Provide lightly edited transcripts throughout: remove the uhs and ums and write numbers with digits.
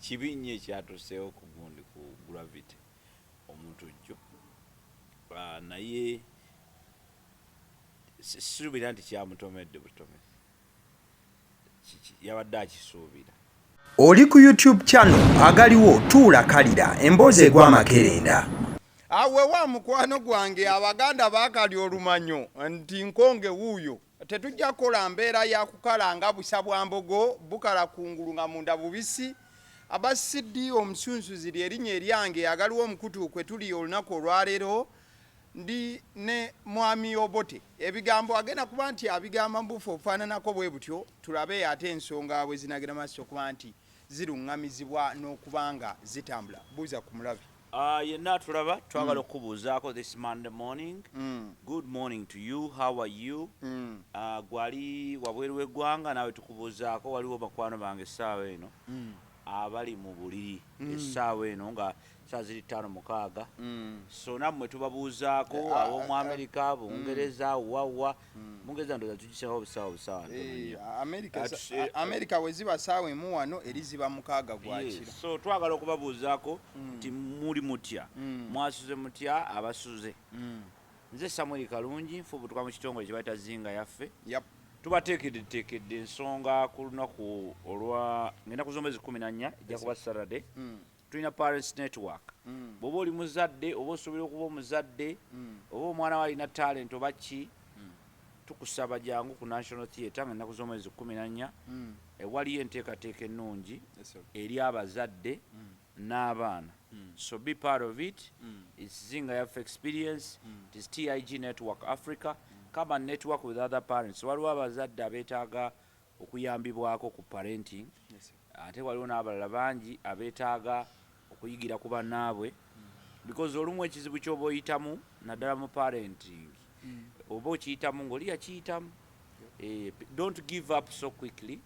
kibinye kyatuseewo ku gundi ku gravity omuntu jjo naye sisuubira nti kyamutomedde butomezi yabadde akisuubira. Oli ku YouTube channel agaliwo tuula kalira emboozi egw'amakerenda. Awe wa mukwano gwange abaganda baakali olumanyo nti nkonge wuuyo tetujja kukola mbeera ya kukalanga busa bwa mbogo bukala kungulu nga munda bubisi abasidi omusunsuzi lyerinnya eryange agaliwo omukutu kwe tuli olunaku olwaleero ndi ne Mwami Obote ebigambo agenda kuba nti abigamba mbufu ofaananako bwe butyo tulabe ate ensonga bwe zinagira maaso okuba nti ziruŋŋamizibwa n'okubanga zitambula. Buuza ku mulabi. Yenna tulaba twagala okubuuzaako this Monday morning. Good morning to you, how are you? Gwali wabweru w'eggwanga naawe tukubuuzaako waliwo bakwano bange essaawa eno abali mu buliri essaawa eno nga saa ziri 5:06. So nammwe tubabuuzaako ab'omu Amerika, Bungereza, wawa Bungereza ndoza tugisako busaawa Amerika we ziba saawa emu wano eri ziba 6 gwakiro. So twagala okubabuuzaako nti muli mutya, mwasuze mutya abasuze. Nze Samuel Kalungi nfubutuka mu kitongole kye bayita Zinga yaffe. Tubateekedde ensonga ku lunaku olwa ng'ennaku z'omwezi 14 ejja kuba Saturday. Tulina Parents Network. Bw'oba oli muzadde oba osuubira okuba omuzadde oba omwana we alina talent oba ki, tukusaba jangu ku National Theatre ng'ennaku z'omwezi 14 ewaliyo enteekateeka ennungi eri abazadde n'abaana. So be part of it. It's Zinga Yaffe Experience. It is TIG Network Africa. Come and network with other parents. Waliwo abazadde abeetaaga okuyambibwako ku parenting. Ate waliwo n'abalala bangi abeetaaga okuyigira ku bannaabwe because olumu ekizibu ky'oba oyitamu naddala mu parenting oba okiyitamu ng'oli yakiyitamu. Don't give up so quickly.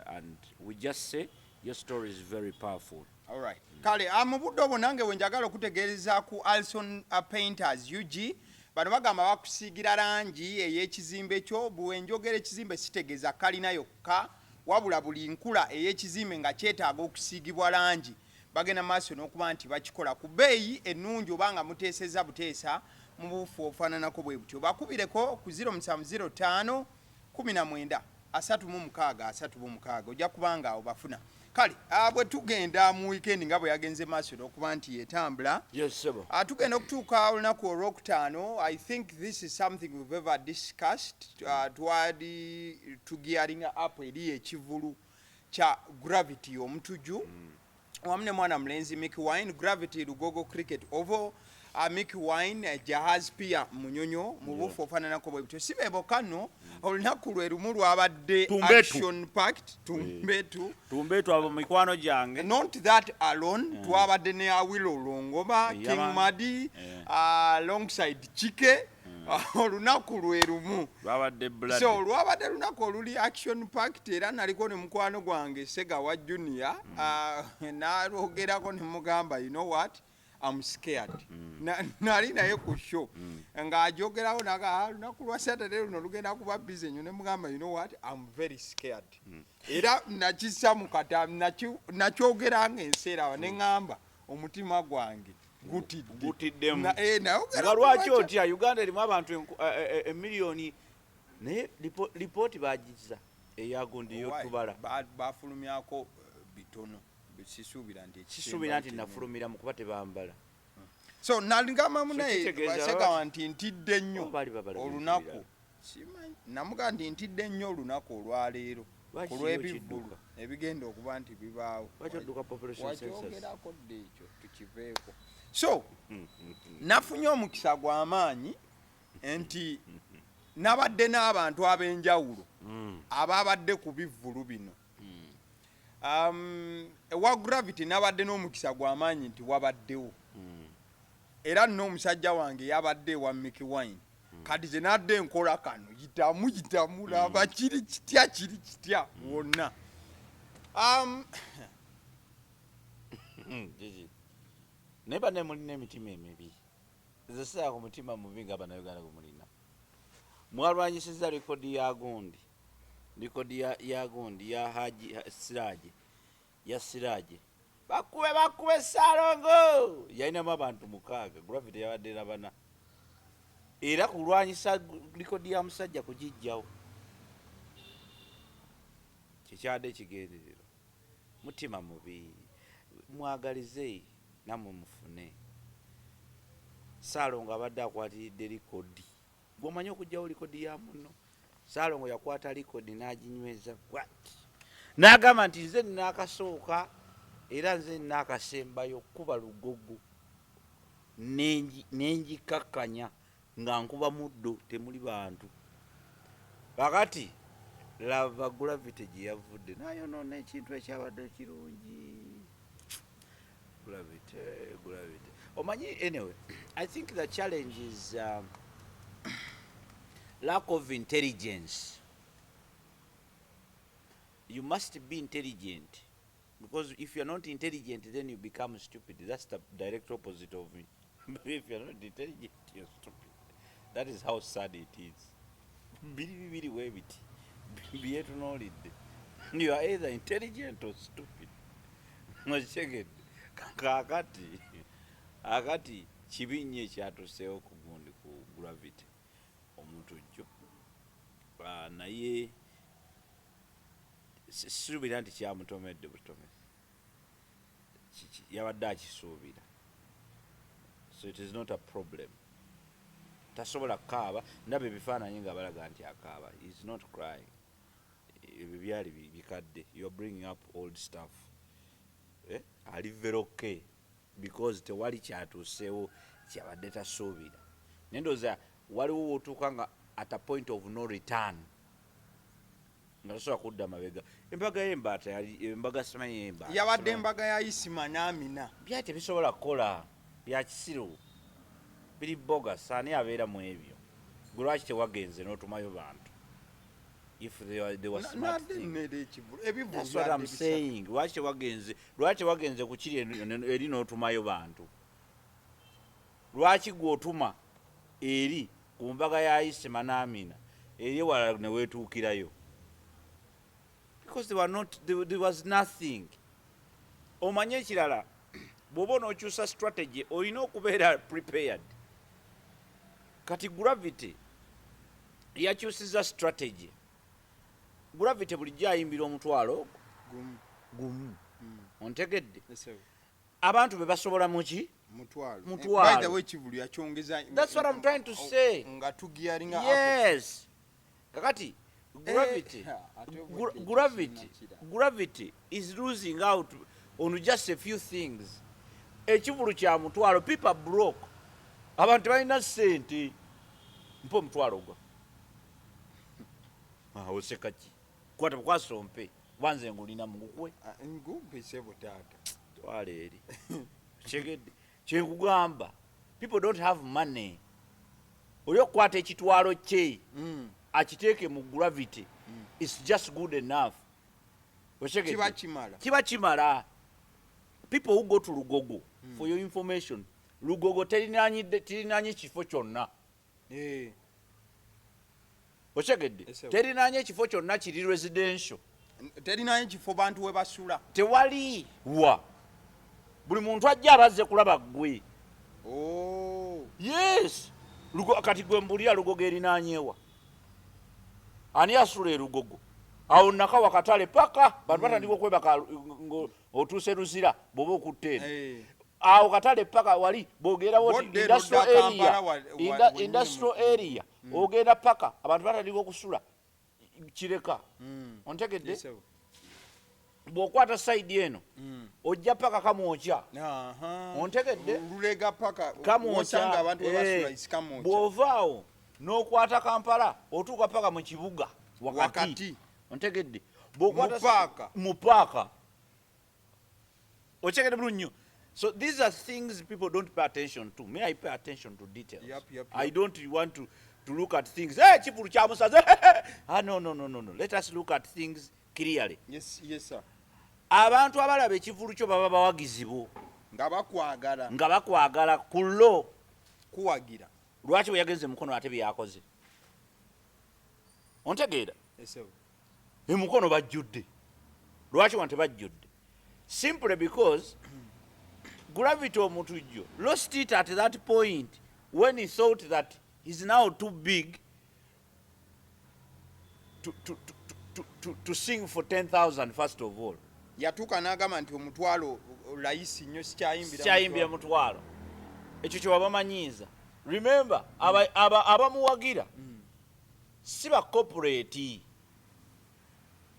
And we just say your story is very powerful. All right. Kale mu budde obwo nange we njagala okutegeereza ku Alson Painters UG bano bagamba bakusiigira langi ey'ekizimbe kyo bwe njogera ekizimbe sitegeeza kalina yokka wabula buli nkula ey'ekizimbe nga kyetaaga okusiigibwa langi bagenda maaso n'okuba nti bakikola ku bbeeyi ennungi oba nga muteeseza buteesa mu bufu obufaananako bwe butyo. Bakubireko ku 0705 19 36 ojja kubanga awo bafuna. Kale bwe tugenda mu weekend nga bwe yagenze maaso n'okuba nti yetambula. Tugenda okutuuka olunaku olwokutaano. I think this is something we've ever discussed. Twali gearing up eri ekivulu kya gravity omutuju wamu ne mwana mulenzi Mickey Wine gravity Lugogo Cricket Oval. Mickey Wine Jahaz pia munyonyo mu bufu ofaananako bwe butyo. Sibe bokano olunaku lwe lumu lwabadde action packed tumbetu abo mikwano gyange. Not that alone. Twabadde ne Awilo Longoba King Madi alongside Chike olunaku lwe lumu lwabadde blood. So lwabadde lunaku oluli action packed era naliko ne mukwano gwange Sega wa Junior nalwogerako ne mugamba you know what I'm scared. Nali naye ku show ng'ajogerawo naga lunaku lwa Saturday luno lugenda kuba busy nnyo ne mugamba you know what I'm very scared. Era nakissa mu katamu nakyogera ng'enseera ne ŋŋamba omutima gwange gutiddemu. Nga lwaki otya Uganda erimu abantu emiliyoni naye lipooti baagizza eyagundi yotubala bafulumyako bitono. Sisuubira nti nafulumira mu kuba tebambala. So nalingamba munaye baseka nti ntidde nnyo olunaku namuga nti ntidde nnyo olunaku olwaleero ku lw'ebivulu ebigenda okuba nti bibaawo wakyogerako dde ekyo tukiveeko. So nafunye omukisa gw'amaanyi nti nabadde n'abantu ab'enjawulo ababadde ku bivulu bino. Ewa gravity nabadde n'omukisa gw'amaanyi nti wabaddewo era n'omusajja wange yabadde ewa Mickey Wine kati ze nadde enkola kano yitamu laba kiri kitya wonna. Naye ne mulina emitima emibi ze saa ku mutima mubi nga bannayuganda gwe mulina. Mwalwanyisiza likodi ya gundi ya Haji Siraji ya Siraaje bakube Ssalongo yalinamu abantu 6 Gravity yabadde na bana era kulwanyisa likodi ya musajja kugijjawo kikyadde kigenderero mutima mubi mwagalize namwe mufune Ssalongo abadde akwatiridde likodi gwomanyi okugjawo likodi ya muno Ssalongo yakwata likodi n'aginyweza gwati n'agamba nti nze nnaakasooka era nze nnaakasembayo kuba lugogo nenjikakkanya nga nkuba muddo temuli bantu kakati lava Gravity gye yavudde nayonoona ekintu ekyabadde kirungi Gravity omanyi anyway I think the challenge is lack of intelligence. You must be intelligent because if you're not intelligent then you become stupid. That's the direct opposite of me. If you're not intelligent you're stupid. That is how sad it is. Bili webiti. Bietu knowledge. You are either intelligent or stupid. Mwacheke akati chibinye kyatuseewo ku gundi ku Gravity omuntu jjo naye sisuubira nti kyamutomedde butomezi yabadde akisuubira, so it is not a problem. Tasobola kaaba ndaba ebifaananyi nga balaga nti akaaba. He is not crying. Ebyo byali bikadde. You are bringing up old stuff. Ali very okay because tewali kyatuuseewo kyabadde tasuubira. Nendoza waliwo otuuka nga at a point of no return nga tasobola kudda mabega. Embaga y'embaata yali embaga simanyi y'embaata yabadde embaga ya Isima n'Amina byali tebisobola kukola bya kisiru biri bogus. Ani abeera mu ebyo? Gwe lwaki tewagenze n'otumayo bantu? If they were smart that's what I'm saying. Lwaki tewagenze ku kiri eri n'otumayo bantu? Lwaki gw'otuma eri ku mbaga ya Isima n'Amina eri wala ne weetuukirayo? Because there was nothing. Omanye ekirala bw'oba onookyusa strategy olina okubeera prepared. Kati Gravity yakyusiza strategy. Gravity bulijjo ayimbira omutwalo gumu. Ontegedde? Abantu be basobola muki? Mutwalo. By the way, Kivulu yakyongeza. That's what I'm trying to say. Nga tugiyalinga. Yes. Kakati Gravity is losing out on just a few things. Ekivulu kya mutwalo, people broke. Abantu balina ssente. Mpo mutwalo gwa. Oseka ki? Kwata kwasompe. Wanze ngulina mugukwe. Ngumpe sebo tata. Twale eri. Chegedde. Kyekugamba. People don't have money. Oyo kwata ekitwalo kye. Akiteeke mu Gravity. It's just good enough. Kiba kimala. People who go to Lugogo, for your information, Lugogo terinanyi kifo kyonna. Otegedde? Terinanyi kifo kyonna kiri residential. Terinanyi kifo bantu we basula. Tewali wa. Buli muntu ajja abazze kulaba ggwe. Oh. Yes. Kati gwe mbulira Lugogo erinanyeewa. Ani asula Lugogo? Awo naka wakatale paka bantu batandika okwebaka otuuse Luzira bw'oba okutte. Awo katale paka wali bogera woti industrial area ogenda paka abantu batandika okusula kireka. Ontegedde? Bw'okwata side eno ojja paka Kamwokya. Ontegedde? Lulega paka Kamwokya abantu basula isikamwokya. Bw'ovaawo n'okwata Kampala otuuka paka mu kibuga wakati. Ontegedde? Bw'okwata mu paaka. Otegedde bulungi. So these are things people don't pay attention to. May I pay attention to details? Yep. I don't want to look at things. Hey, Kivulu kya musaze. No. Let us look at things clearly. Yes, sir. Abantu abalaba ekivulu kyo baba bawagizi bo. Nga bakwagala kullo kuwagira. Lwaki bwe yagenze mukono ate bye yakoze? Ontegeera? Yes, sir. Emukono bajjudde. Lwaki wante bajjudde? simply because gravity omutujju lost it at that point when he thought that he's now too big to sing for 10,000 first of all. Yatuuka n'agamba nti omutwalo layisi nnyo sikyayimbira mutwalo. Ekyo kye wabamanyiiza. Remember, abamuwagira si ba corporate,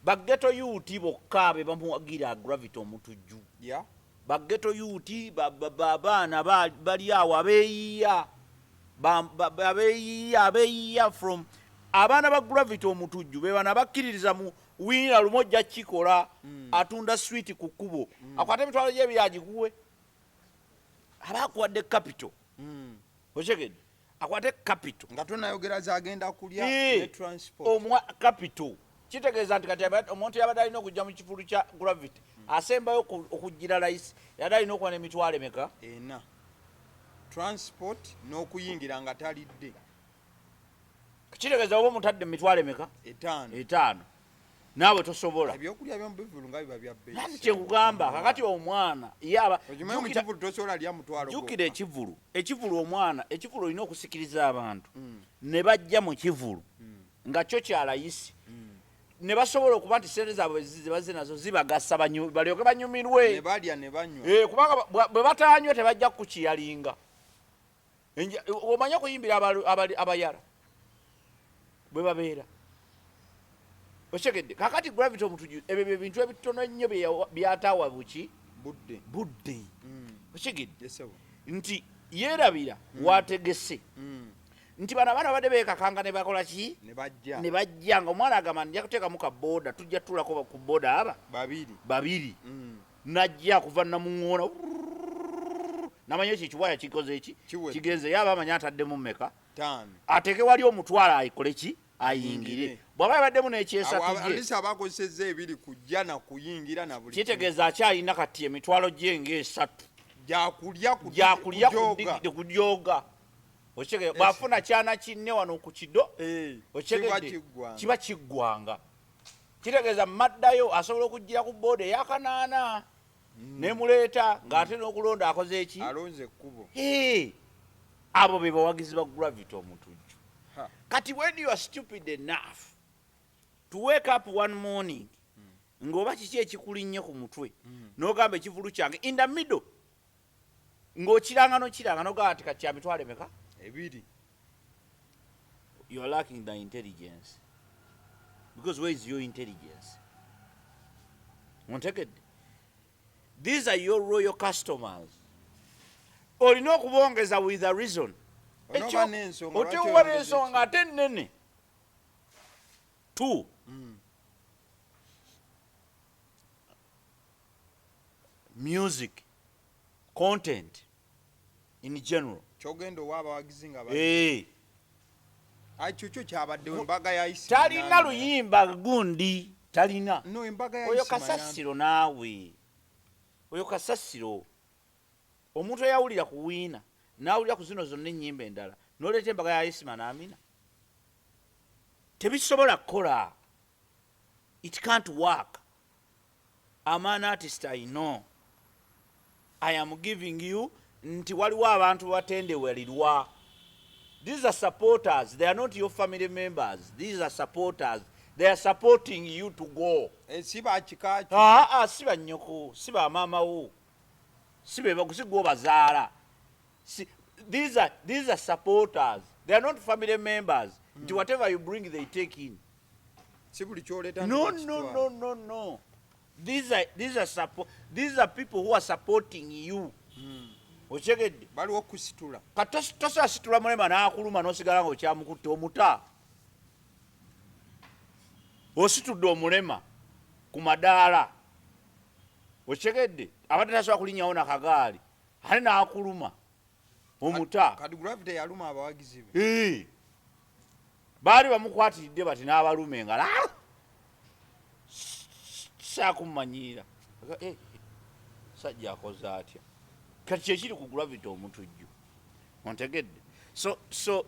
baggeto yuuti bokka be bamuwagira gravity omutujju. Baggeto yuuti babaana bali awo abeeyiya from abaana ba gravity omutujju be bana bakkiririza mu wiina lumojja kikola atunda switi ku kkubo akwate emitwalo gy'ebiri agikuwe abakuwadde capital okyegedde akwate capital nga tonayogera zagenda kulya ne transport omwa capital kitegeeza nti kati omuntu yabadde alina okujja mu kifulu kya gravity asembayo okujjira layisi yadde alina okuba n'emitwalo emeka ena transport n'okuyingira nga talidde kitegeeza oba omutadde mu mitwalo emeka etaano naawe tosobola ebyokulya byomubivulu nga biba byabbeeyi nasi kyekugamba kakati omwana jjukira ekivulu omwana ekivulu olina okusikiriza abantu ne bajja mu kivulu nga kyo kyalayisi ne basobola okuba nti sente zaabwe zibazze nazo zibagasa balyoke banyumirwe ne balya ne banywa kubanga bwe batanywe tebajja kukiyalinga omanye okuyimbira abayala bwe babeera okyegedde kakati gravity omutujju ebyo ebintu ebitono ennyo byataawa budde okyegedde nti yeerabira wategese nti bano abaana badde beekakanga ne bakola ki ne bajja nga omwana agamba nja kuteekamu ka booda tujja tutulako ku booda aba babiri najja kuva namuŋŋoona namanya ekyo ekiwaya kikoze eki kigenze yaba amanya ataddemu mmeka ateeke wali omutwalo ayikole ki ayingire bw'aba yabaddemu n'ekyesatuje abakozesezza ebiri kujja na kuyingira na buli kitegeeza akyalina kati emitwalo gye ng'esatu gyakulya kujooga okyegedde bw'afuna kyana kinne wano ku kido okyegedde kiba kiggwanga kitegeeza maddayo asobola okujjira ku booda eyakanaana nemuleeta ng'ate n'okulonda akoze eki alonze ekkubo abo be bawagizi ba gravity omutujju kati when you are stupid enough to wake up one morning ng'oba kiki ekikulinnye ku mutwe n'ogamba ekivulu kyange in the middle ng'okiranga n'ogamba nti kati kya mitwalo emeka ebiri you are lacking the intelligence because where is your intelligence ontegedde these are your royal customers olina okubongeza with a reason otewa n'ensonga ate nnene two music content in general kyogenda owa abawagizi nga kyokyo kyabaddewo embaga ya isi talina luyimba gundi talina embaga ya oyo kasasiro naawe oyo kasasiro omuntu eyawulira ku wiina n'awulira ku zino zonna ennyimba endala n'oleeta embaga ya isima n'amina tebisobola kukola it can't work. I'm an artist, I know. I am giving you nti waliwo abantu batendewerirwa. These are supporters. They are not your family members. These are supporters. They are supporting you to go. Siba chikacho. Siba nyoko. Siba mama wo. Siba bakusigo bazaala. These are supporters. They are not family members. Nti whatever you bring, they take in. No. These are people who are supporting you. Ochegedde baliwo kusitula katosasitula mulema n'akuluma n'osigala nga okyamukutte omuta ositudde omulema ku madaala ochegedde abadde tasobola kulinnyawo nakagaali ate n'akuluma omuta kati gravity yaluma abawagizi be baali bamukwatiridde bati n'abalume nga saakumanyiira sajja akoze atya kati kyekiri ku gravity omutujju ontegedde so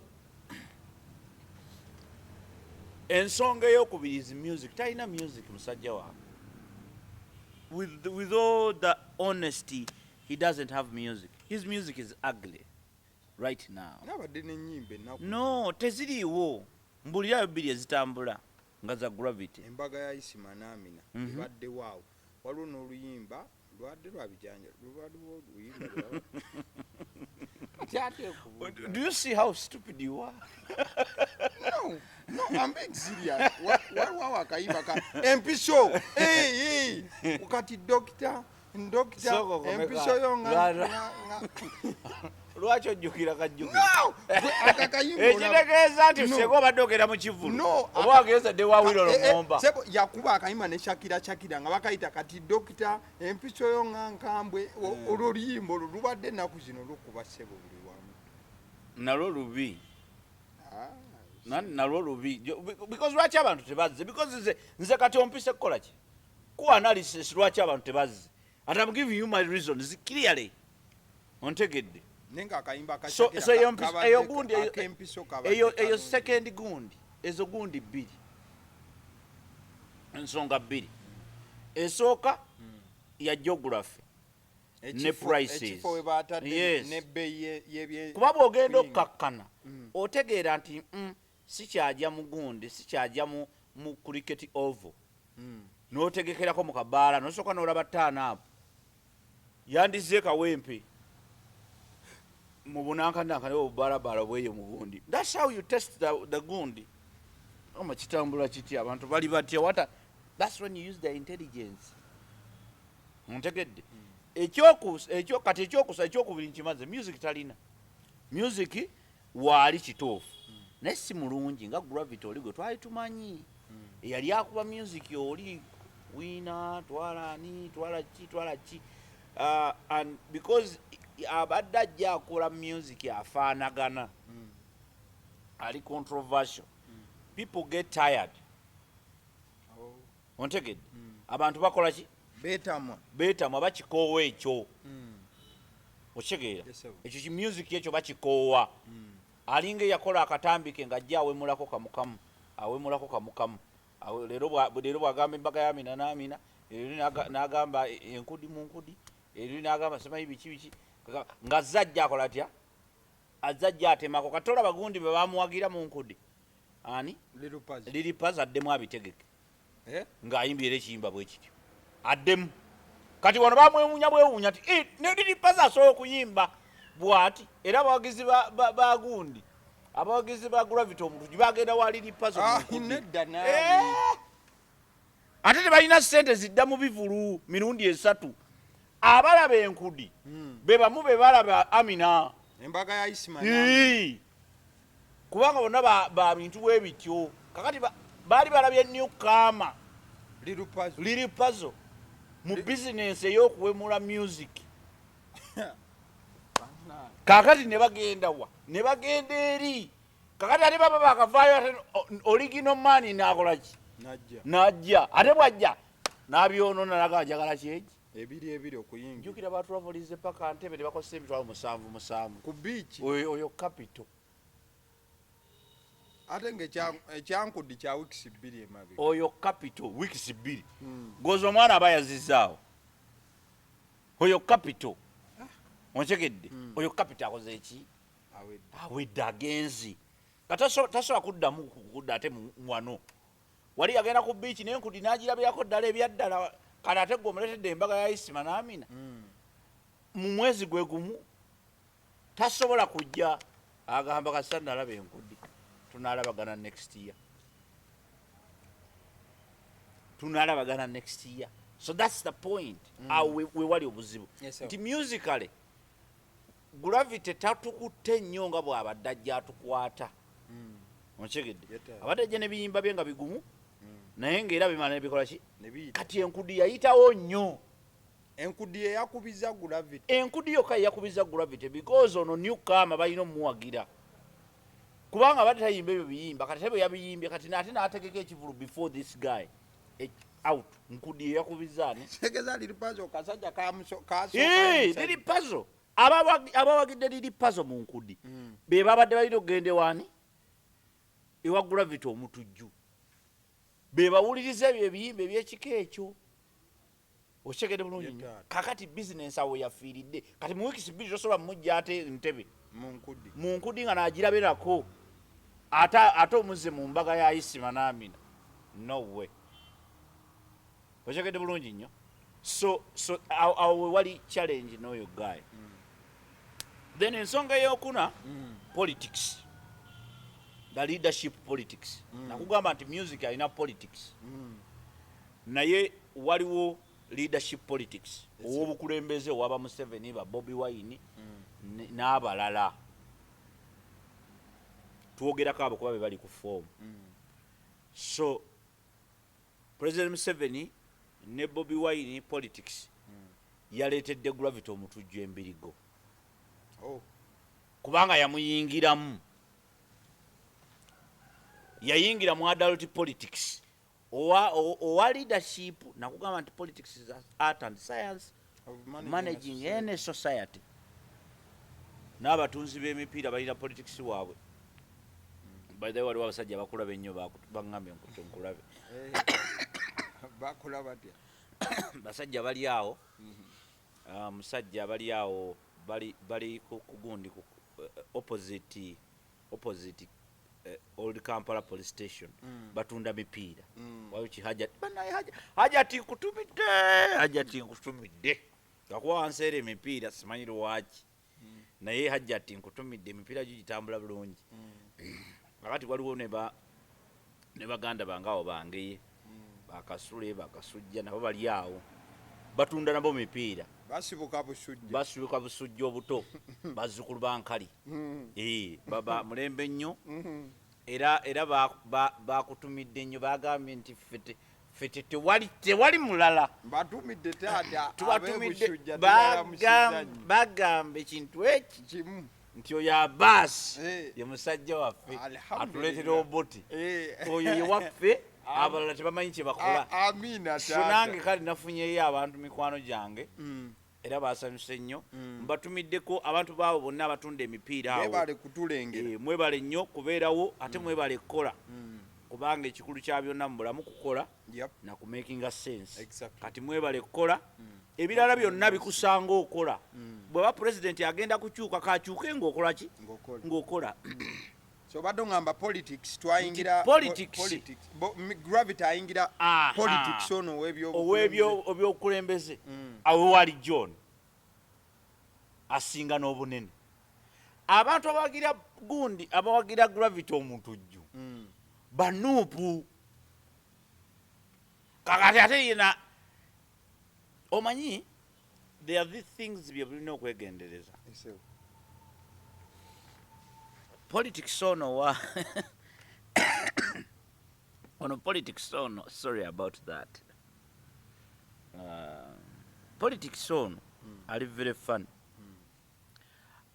ensonga ey'okubiri is music. Talina music musajja wange with all the honesty, he doesn't have music. His music is ugly right now. No, teziriwo. Mbulira bbiri ezitambula nga za Gravity. Embaga ya Isima Namina ibadde waawo. Waliwo n'oluyimba lwadde lwabijanja. Do you see how stupid you are? No, I'm being serious. Waliwo akayimba ka empiso. Hey. Ukati doctor, empiso yonga. Lwaki ojjukira kajjukira? No! Akakayimba. Ekitegeeza nti Sego obadde ogenda mu kivulu. No. Oba wageza dde wawulira olugomba. Sebo yakuba akayimba ne Shakira nga bakayita kati doctor empiso yonga nkambwe oluyimba lubadde ennaku zino lukuba Sebo buli wamu. Nalwo lubi. Nalwo lubi. Because lwaki abantu tebazze? Because nze kati ompise kukola ki? Ku analysis lwaki abantu tebazze? And I'm giving you my reasons clearly. Ontegedde. Nenga akayimba ka Shakira. So eyo gundi eyo second gundi. Ezo gundi bbiri. Ensonga bbiri. Esooka ya geography. Ne prices. Yes. Kuba bw'ogenda okkakkana otegeera nti si kyajja mu gundi, si kyajja mu cricket oval. N'otegekerako mu kabaala n'osooka n'olaba ttaano apo. Yandize kawempe mu bunankanakane obubalabala bweyo mu gundi. That's how you test the gundi. Oma kitambula kiti abantu bali batya. That's when you use the intelligence. Ontegedde. Ekyokubiri nkimaze music talina. Music waali kituufu. Naye si mulungi nga Gravity oli gwe twali tumanyi. Eyali akuba music oli wina twala ki. And because abadde ajja akola music afaanagana. Ali controversial. People get tired. Ontegedde. Abantu bakola ki? Beetamwa bakikoowa ekyo. Okitegeera? Ekyo music ekyo bakikoowa. Alinga yakola akatambike ng'ajja awemulako kamukamu. Leero bw'agamba embaga ya Amina n'Amina, n'agamba enkudi mu nkudi, n'agamba simanyi biki. Ng'azajja akola atya? Azajja atemako. Katola bagundi be bamuwagira mu nkudi. Ani? Liripaza addemu abitegeke. Ng'ayimbira ekiyimba bwe kityo. Addemu. Kati wano bamwewuunya ati ne Liripaza asobola okuyimba bw'ati. Era abawagizi ba gundi, abawagizi ba Gravity omuntu bagenda wa Liripaza mu nkudi. Ate tebalina ssente zidda mu bivulu mirundi 3. Abalaba enkudi be bamu be balaba Amina. Embaga ya Isima. Kubanga bonna ba bintu bwe bityo. Kakati baali balabye newcomer Liripazo mu business ey'okuwemula music. Kakati ne bagenda eri. Kakati ate baba bakavaayo ate original man n'akola ki? Najja. Ate bwajja n'abyonoona n'agamba njagala kyeki? Ebiri okuyingira. Njukira batravolize paka Ntebe ne bakosa emitwalo 7 ku beach. Oyo capital. Ate ekyankudi kya weeks 2 emabe. Oyo capital weeks 2. Gozo omwana aba yazizaawo. Oyo capital. Onchegedde. Oyo capital akoze eki? Awedde agenzi. Tasobola kudda ate wano. Wali yagenda ku beach n'enkudi n'agirabirako ddala ebyaddala. Kale ate gwe omuleetedde embaga ya Isima n'Amina. Mu mwezi gwe gumu tasobola kujja agamba kasita nalaba enkudi. Tunalabagana next year. So that's the point. We wali obuzibu. Nti musically Gravity tatukutte nnyo nga bw'abadde ajja atukwata. Onchegedde. Abadde ajja n'ebiyimba bye nga bigumu. Naye ng'era bimala nebikola ki? Kati enkudi yayitawo nnyo. Enkudi yakubiza Gravity. Enkudi yokka yakubiza Gravity because ono newcomer balina omuwagira. Kubanga abadde tayimba ebyo biyimba kati bwe yabiyimbye kati nate n'ategeka ekivulu before this guy out. Nkudi yakubizaani. Tegeza Liripazo kasajja kaso. Liripazo. Abawagidde Liripazo mu nkudi. Be babadde balina okugenda wani? Ewa Gravity omutujju. Be bawuliriza ebyo ebiyimba eby'ekika ekyo. Okyegedde bulungi nnyo. Kakati business awo yafiiridde. Kati mu weeks bbiri tosobola mujja ate Ntebe. Mu nkudi nga n'agirabirako. Ate omuzze mu mbaga ya Isima n'Amina. No way. Okyegedde bulungi nnyo. So awo wali challenge n'oyo guy. Then ensonga ey'okuna politics. The leadership politics. Nakugamba nti music alina politics. Naye waliwo leadership politics. Owobukulembeze waba Museveni ba Bobi Wine n'abalala. Twogerako abo kuba be bali ku form. So President Museveni ne Bobi Wine politics yaleetedde gravity omutujju embirigo. Kubanga yamuyingiramu. Yayingira mu adult politics. Owa leadership nakugamba nti politics is art and science of managing any society. N'abatunzi b'emipiira balina politics waabwe. By the way, waliwo abasajja bakulabe ennyo baŋŋambye nkulabe. Bakulaba batya? Basajja bali awo. Musajja bali awo bali ku gundi ku opposite Old Kampala police station. Batunda mipiira. Waliwo kihajati. Hajati nkutumidde. Kakuba wanseera emipiira simanyi lwaki. Naye hajati nkutumidde emipiira gyo gitambula bulungi. Kakati waliwo ne baganda bangawo bangeye. Bakasule bakasujja nabo bali awo. Batunda nabo mipiira. Basibuka busujja obuto. Bazzukulu bankali. Baba mulembe nnyo. Era bakutumidde nnyo bagambye nti fete tewali mulala. Batumidde taata abeebusujja bagambe kintu eki kimu. Nti oyo Abbas ye musajja waffe atuleetera Obote. Oyo ye waffe abalala tebamanyi kye bakola. Amina taata. So nange kale nafunyeyo abantu mikwano gyange. Era basanyuse nnyo. Mbatumiddeko abantu baabo bonna abatunda emipiira awo. Mwebale kutulengera. Mwebale nnyo kubeerawo ate mwebale kukola. Kubanga ekikulu kya byonna mu bulamu kukola na ku making a sense. Kati mwebale kukola. Ebirala byonna bikusanga okola. Bw'aba president agenda kukyuka kakyuke ng'okola ki? Ng'okola. So badongamba politics twayingira politics. Gravity ayingira politics ono obyokulembeze. Awo wali John asinga n'obunene. Abantu abawagira gundi abawagira gravity omutujju. Banuupu. Kakati ate yena omanyi there are these things bye bulina okwegendereza. Politics ono wa ono politics ono, sorry about that. Politics ono ali very fun.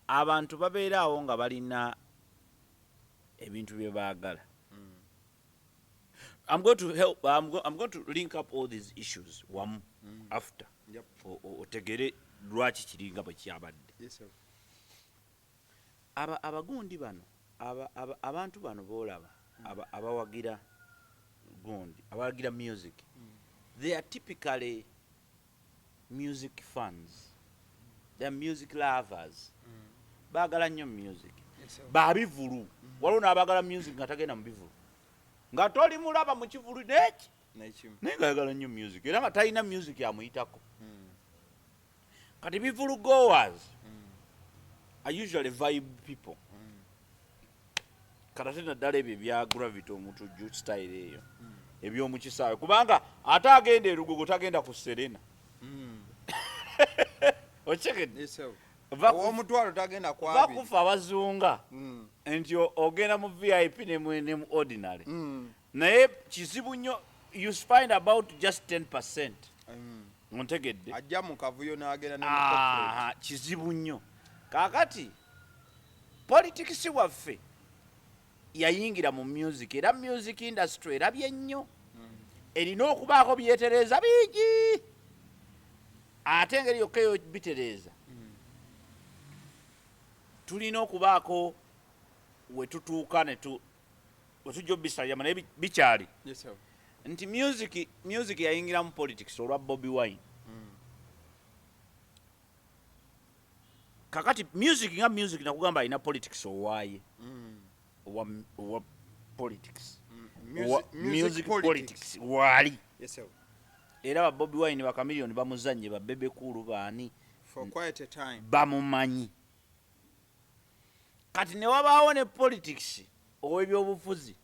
Abantu babeerawo nga balina ebintu bye baagala. I'm going to link up all these issues one after. Otegere lwaki kiringa bwe kyabadde. Abagundi bano abantu bano boolaba abawagira gundi abawagira music, they are typically music fans. They are music lovers. Baagala nnyo music. Babivulu. Waliwo n'abaagala music nga tagenda mu bivulu. Nga toli mulaba mu kivulu neki. Naye nga ayagala nnyo music. Era nga talina music amuyitako. Kati bivulu goers are usually vibe people. Kati naddala ebyo ebya gravity omutujju style eyo. Eby'omu kisaawe. Kubanga ate agenda erugogo tagenda ku Serena. Ochekedde. Omutwalo tagenda kwabi. Bakufa abazunga. Nti ogenda mu VIP ne mu ordinary. Naye kizibu nnyo, you find about just 10%. Ontegedde. Ajja mu kavuyo n'agenda ne mu corporate. Kizibu nnyo. Kakati politics waffe yayingira mu music, era music industry erabye nnyo. Erina okubaako byetereeza bingi. Ate engeri yokka eyo bitereeza. Tulina okubaako we tutuuka ne tujja obisalira naye bikyali. Nti music yayingira mu politics olwa Bobi Wine. kakati music nga music nakugamba ina politics owaye wa politics music politics wali era ba Bobby Wine ba Chameleone bamuzanye ba Bebe Cool bani for quite a time bamumanyi kati ne wabaawo ne politics ow'ebyobufuzi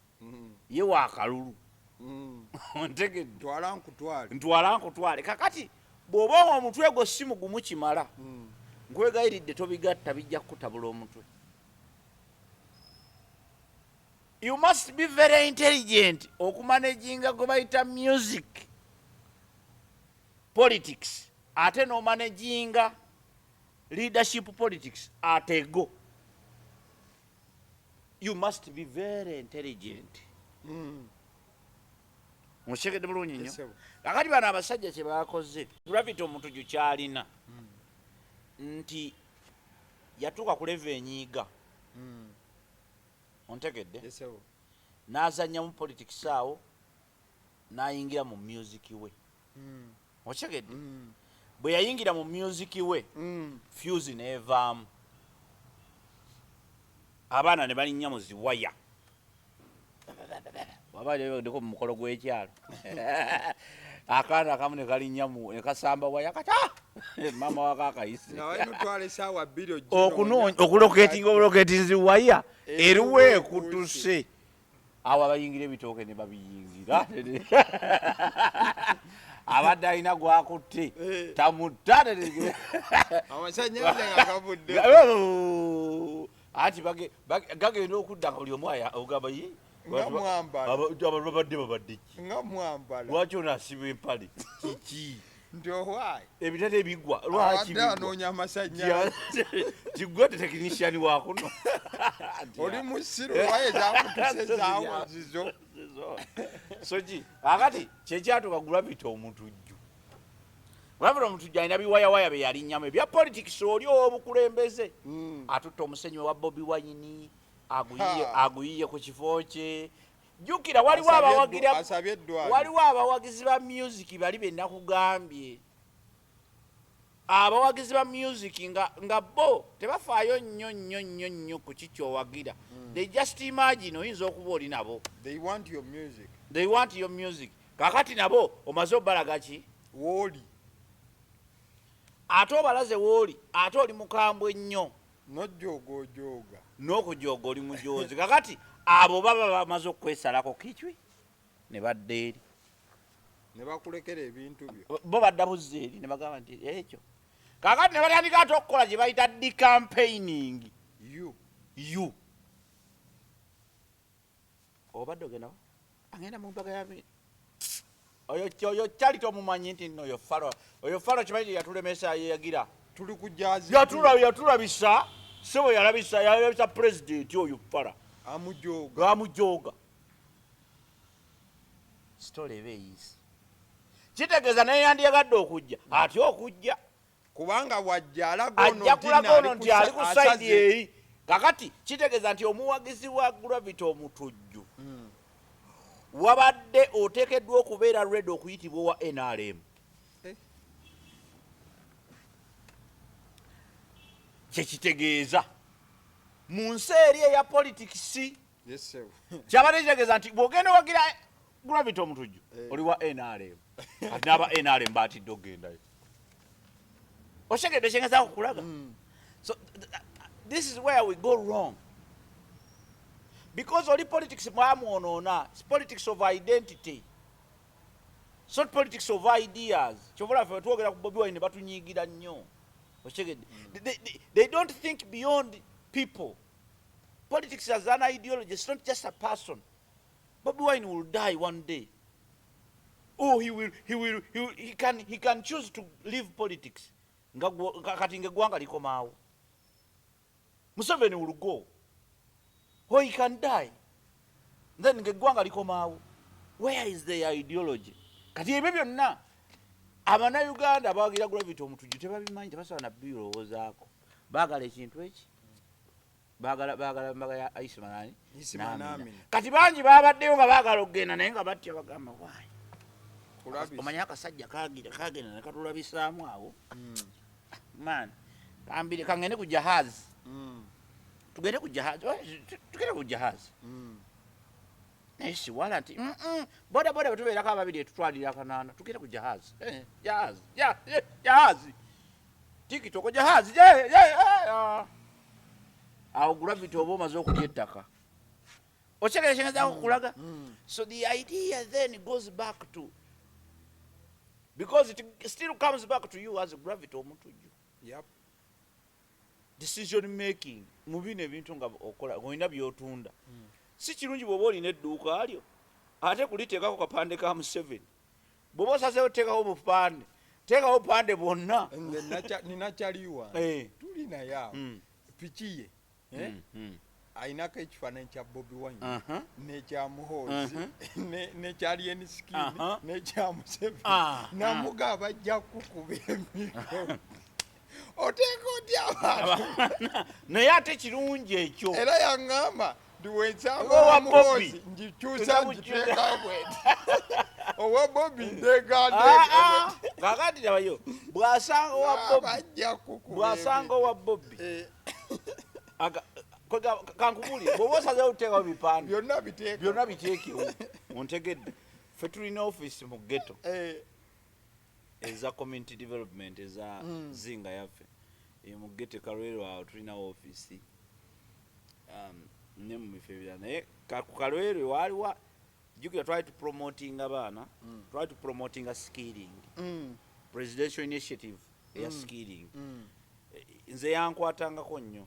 ye waakalulu ontegedde ntwala nkutwale kakati bw'oba omutwe gwo si mugumu kimala nkwegayiridde tobigatta bijja kukutabula omutwe. You must be very intelligent okumanaginga gwe bayita music politics ate n'omanaginga leadership politics ate go. You must be very intelligent. Mushegede bulungi nnyo. Kakati bano abasajja kye bakoze gravity omuntu gyo kyalina nti yatuuka ku level enyiiga ontegedde n'azanya mu politics awo n'ayingira mu music we okitegedde bwe yayingira mu music we fuse neevaamu abaana ne balinnya mu ziwaya wabaddeko mu mukolo gw'ekyalo akaana akamu ne kalinnya mu ne kasamba waya kata mama wakakayise okuloketinga obuloketinzi waya eriwe ekutuse awo abayingira ebitooke ne babiyingira abadde alina gwakutte tamutta ati gagenda okudda nga buli omu ogamba ye babadde lwaki onaasiba empale kiki ebitata ebigwa lwakigwa tetekinisiani wakuno oli musiru wayezakutusezawo soki akati kyekyatuka gravity omutujju gravity omutujju alina biwayawaya bye yalinnyamu ebya politics oli owobukulembeze atutta omusenyi wa Bobby Wine aguyiye ku kifo kye jjukira waliwo abawagizi ba music bali be nakugambye abawagizi ba music nga bo tebafaayo nnyo ku kikyowagira they just imagine oyinza okuba oli nabo they want your music kakati nabo omaze obalaga ki wooli ate obalaze wooli ate oli mukambwe nnyo n'okujooga oli mujozi kakati abo baba bamaze okwesalako kichwi ne badda eri ne bakulekera ebintu byo bo badda buzza eri ne bagamba nti ekyo kakati ne batandika ate okukola gye bayita decampaigning you obadde ogendawo agenda mu mbaga ya oyo kyali tomumanyi nti oyo falo kimanyi yatulemesa yeyagira tuli kujazi yatulabisa sebo yalabisa president oyo fala amujooga story ebe eyisi kitegeeza naye yandyagadde okujja ati okujja kubanga wajja ajja kulaga ono nti ali ku saidi eri kakati kitegeeza nti omuwagizi wa gravity omutujju wabadde oteekeddwa okubeera red okuyitibwa wa NRM kyekitegeeza mu nsi eri eya politics kyabadde kitegeeza nti bw'ogenda owagira gravity omutujju oli wa NRM ati n'aba NRM baatidde ogendayo oshegedde kyengezaako kulaga so this is where we go wrong because oli politics mwamwonoona it's politics of identity it's not politics of ideas kyovula ffe twogera ku Bobby Wine batunyiigira nnyo oshegedde they don't think beyond people. Politics as an ideology, it's not just a person. Bobby Wine will die one day. Oh, he can choose to leave politics. Kati ngegwanga likomaawo. Museveni will go. Or he can die. Then ngegwanga likomaawo. Where is the ideology? Kati ebyo byonna Abannayuganda abawagira gravity omutujju tebabimanyi tebasobola na birowoozaako. Baagala ekintu eki. Baagala mbaga ya Isimanani. Kati bangi babaddeyo nga baagala okugenda naye nga batya bagamba waayi. Omanya akasajja kagenda ne katulabisaamu awo. Man. ambire kangene ku jahazi tugende ku jahazi tugende ku jahazi nesi wala nti boda boda tubeerako ababiri etutwalira kanaana tugende ku jahazi jahazi tikitoko jahazi awo gravity oba omaze okulya ettaka okyekelekyengezako kulaga. So the idea then goes back to, because it still comes back to you as a gravity omutujju. Yep. Decision making mu bino ebintu nga okola olina byotunda si kirungi bw'oba olina edduuka alyo ate kuliteekako kapande ka mu7 bw'oba osazeewo teekawo bupande teekawo bupande bwonna ninakyaliwa tulina yawo pikiye ayinako ekifaananyi kya Bobi Wine n'ekya Muhoozi n'ekyali enisikini n'ekya Museveni namuga bajja kukuba emikono oteeka otya abantu naye ate kirungi ekyo era yaŋŋamba ndiwensanga Muhoozi ngikyusa ngiteeka bweti owa Bobi ndeegandeeka kakati labayo bw'asanga owa Bobi kankubuli bw'oba osazeewo oteekawo bipande byonna biteekewo ontegedde ffe tulina offisi mu ghetto eza community development eza zinga yaffe mu ghetto Kalwero awo tulina offisi ne mu bifo ebirala naye ku Kalwero waliwa jjukira twali tupromoting abaana twali tupromoting skilling presidential initiative eya skilling nze yankwatangako nnyo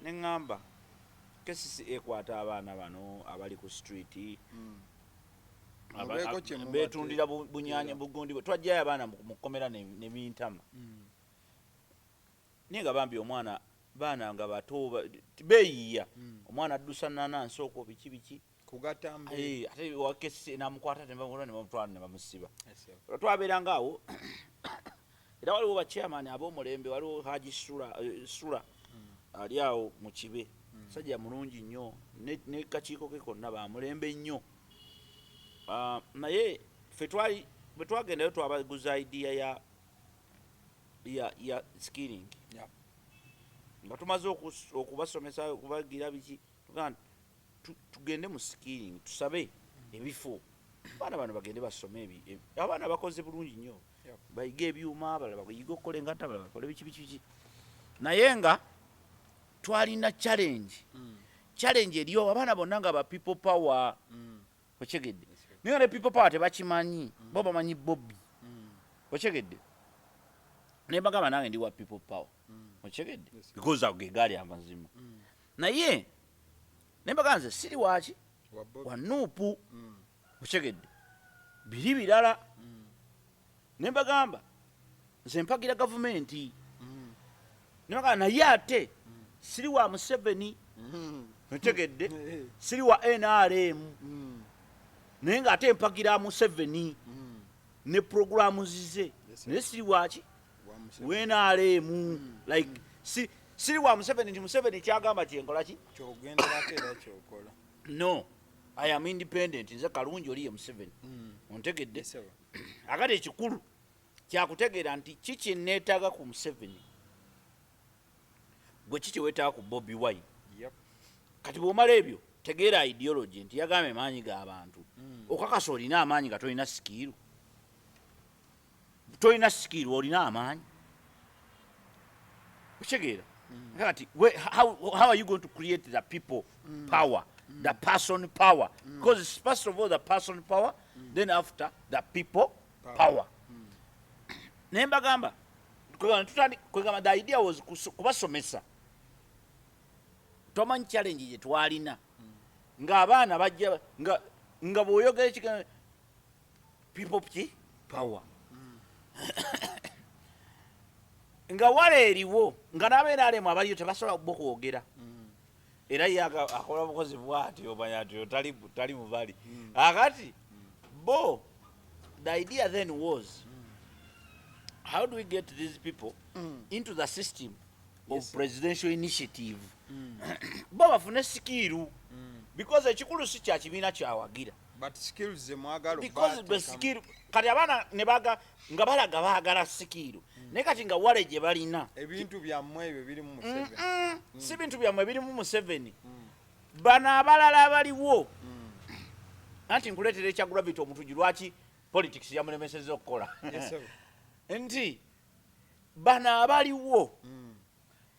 neŋŋamba kesisi ekwata abaana bano abali ku street betundira bunyanya bugundi twajjayo abaana mu kkomera ne bintama naye nga bambi omwana baana nga bato beeyiya omwana addusa nanansi okwo biki ate wakesisi namukwata nemutwala ne bamusiba twabeeranga awo era waliwo bachairman ab'omulembe waliwo Haji Sura ali awo mu kibe sajja mulungi nnyo ne kakiiko ke konna bamulembe nnyo naye ffe bwe twagendayo twabaguza idea ya skilling nga tumaze okubasomesa okubagira biki tugende mu skilling tusabe ebifo abaana bano bagende basome abaana bakoze bulungi nnyo bayiga ebyuma abalala bayiga okukola engatta abalala bakole biki naye nga twalina challenge eriyo abaana bonna nga ba people power okyegedde naye nga ne people power tebakimanyi bo bamanyi Bobi okyegedde naye bagamba nange ndi wa people power okyegedde because ago ge gaali amazima naye naye bagamba nze siri waki wa Nuupu okyegedde biri birala naye bagamba nze mpagira gavumenti naye bagamba naye ate siri wa Museveni otegedde siri wa NRM naye nga ate mpagira Museveni ne programu zize naye siri waki wa NRM like siri wa Museveni nti Museveni kyagamba kyenkola ki kyogenderako era kyokola no I am independent nze kalungi oliye Museveni ontegedde akati ekikulu kyakutegeera nti kiki neetaaga ku Museveni gwe kiki weetaaga ku Bobi Wine kati bw'omala ebyo tegeera ideology nti yagamba amaanyi g'abantu okakasa olina amaanyi nga tolina sikiiru olina amaanyi okitegeera kati how are you going to create the people power the person power because it's first of all the person power then after the people power naye mbagamba kwegamba the idea was kubasomesa tomanyi challenge gye twalina ng'abaana bajja nga bw'oyogera ekigambo people power nga wala eriwo nga n'abeeraalemu abaliyo tebasobola bo kwogera era ye akola bukozi bw'atyo omanya nti tali mubali akati bo the idea then was how do we get these people into the system of presidential initiative bo bafune sikiiru because ekikulu si kya kibiina kyawagira but skills ze mwagalo because the skill kati abaana ne baga nga balaga baagala sikiiru naye kati nga wale gye balina ebintu byammwe ebyo biri mu Museveni si bintu byammwe biri mu Museveni bano abalala abaliwo anti nkuleetera ekya gravity omutujju lwaki politics yamulemeseza okukola nti bano abaliwo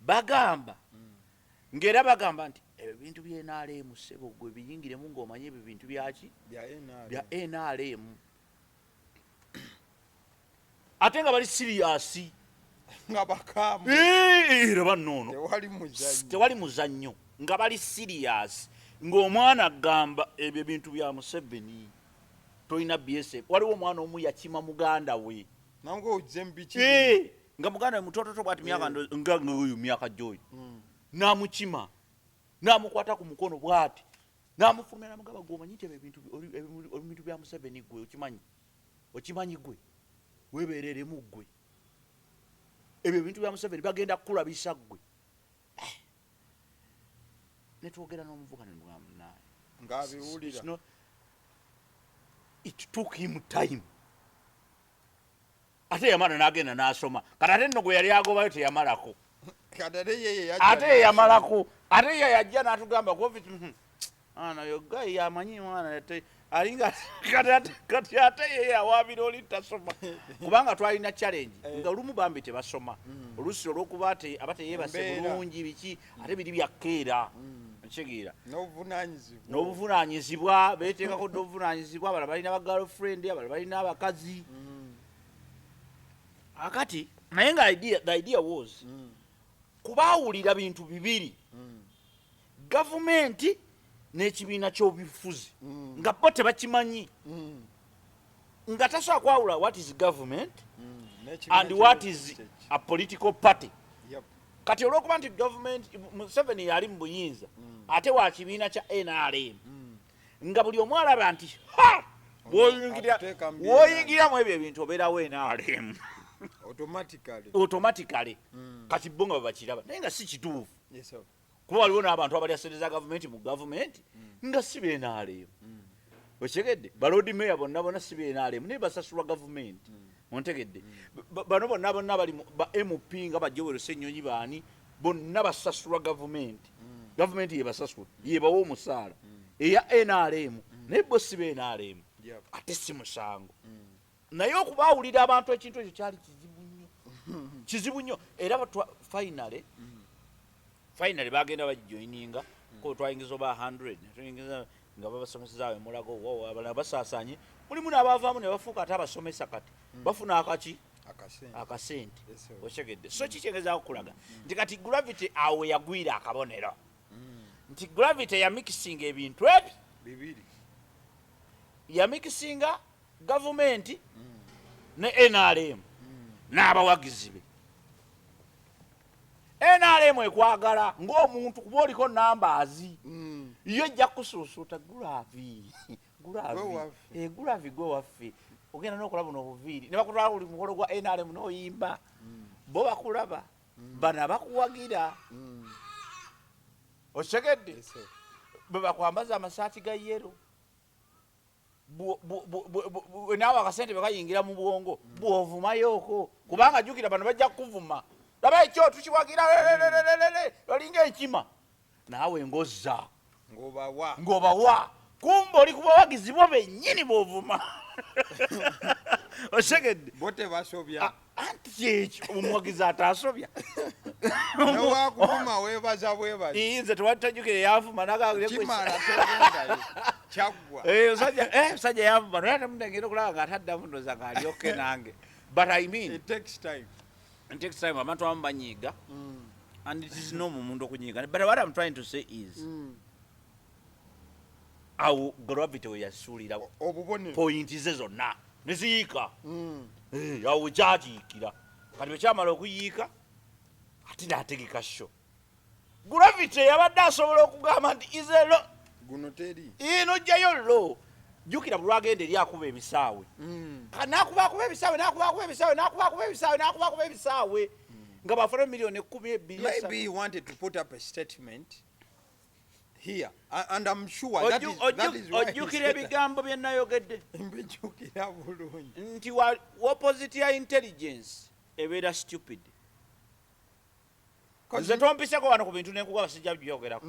bagamba ng'era bagamba nti ebyo bintu bya NRM ssebo gwe biyingiremu ng'omanye ebyo bintu byaki bya NRM ate nga bali serious nga bakaamu era banoono tewali muzannyo nga bali serious ng'omwana agamba ebyo bintu bya Museveni tolina BSF waliwo omwana omu yakima muganda we nange ojje mbiki nga muganda we mutototo bwati myaka nga oyo myaka joyi namukima namukwata ku mukono bwati namufulumira namugamba gwomanyi nti ebintu bya Museveni gwe okimanyi gwe webereremu gwe ebyo bintu bya Museveni bagenda kukulabisa gwe netwogera n'omuvugano naye ng'abiwulira it took him time ate yamala n'agenda n'asoma kati ate nno gwe yali agobayo teyamalako ate yamalako ate yajja n'atugamba ana yo gayi yamanyi mwana alinga kati ate yeye awaabira oli tasoma kubanga twalina challenge nga olumu bambi tebasoma olusi olw'okuba abateyebase bulungi biki ate biri byakkeera nkigira n'obuvunaanyizibwa beeteekako n'obuvunaanyizibwa abala balina ba girlfriend abala balina abakazi akati naye nga the idea was kubaawulira bintu bibiri gavumenti n'ekibiina ky'obufuzi nga bo tebakimanyi nga tasobola kwawula what is government and what is a political party kati olw'okuba nti government Museveni yali mu buyinza ate wa kibiina kya NRM nga buli omu alaba nti w'oyingiramu ebyo ebintu obeerawo NRM automatically kati bo nga bwe bakiraba naye nga si kituufu kuba waliwo n'abantu abalya ssente za gavumenti mu gavumenti nga si b'NRM okitegedde balodi meya bonna si b'NRM naye basasulwa gavumenti ontegedde bano bonna bali ba MP nga bajjowero Ssenyonyi baani bonna basasulwa gavumenti ye basasula yebawa omusaala eya NRM naye bo si b'NRM ate si musango naye okubaawulira abantu ekintu ekyo kyali kizibu nnyo era finally bagenda bagijoininga ko twayingiza oba 100 tuyingiza nga babasomesezaawo emulago abala basaasanye mulimu n'abavaamu ne bafuuka ate abasomesa kati bafuna akasente okyegedde so kikyengezaako kulaga nti kati gravity awo yagwira akabonero nti gravity yamikisinga ebintu bibiri yamikisinga gavumenti ne NRM n'abawagizi be NRM ekwagala ng'omuntu kuba oliko nambaazi yo ejja kusuusuuta gulavi gwe waffe ogenda n'okulaba n'obuviiri ne bakutwala buli mukolo gwa NRM n'oyimba bo bakulaba bana bakuwagira okitegedde bwe bakwambaza amasaati ga yero naawe akasente bekayingira mu bwongo bw'ovumayoko kubanga jjukira bano bajja kukuvuma laba ekyo tukiwagira olinga enkima naawe ngozza ng'obawa kumba oli kubawagizi bo bennyini bw'ovuma otegedde bo tebasobya anti kyekyo omuwagizi atasobya newakuvuma weebaza nze tewatajjukire yavuma nagakyagwa sajja yavuma naye temundengera okulaba ng'ataddamu ndoza ng'alyoke nange but I mean it takes time abantu abamu banyiiga and it is normal omuntu okunyiiga but what I'm trying to say is awo gravity we yasuulira pointi ze zonna ne ziyiika awo kyakiikira kati bwekyamala okuyiika ate n'ategeka sho gravity yabadde asobola okugamba nti izelo guno teri nojjayo lo jjukira bwe lwagenda eri akuba ebisaawe nakubakuba ebisaawe nga bafuna miliyoni 12. Maybe he wanted to put up a statement here and I'm sure that is why ojjukira ebigambo bye nayogedde mbijjukira bulungi nti opposite ya intelligence ebeera stupid. Nze tompisako wano ku bintu nenkuga basijja byogerako.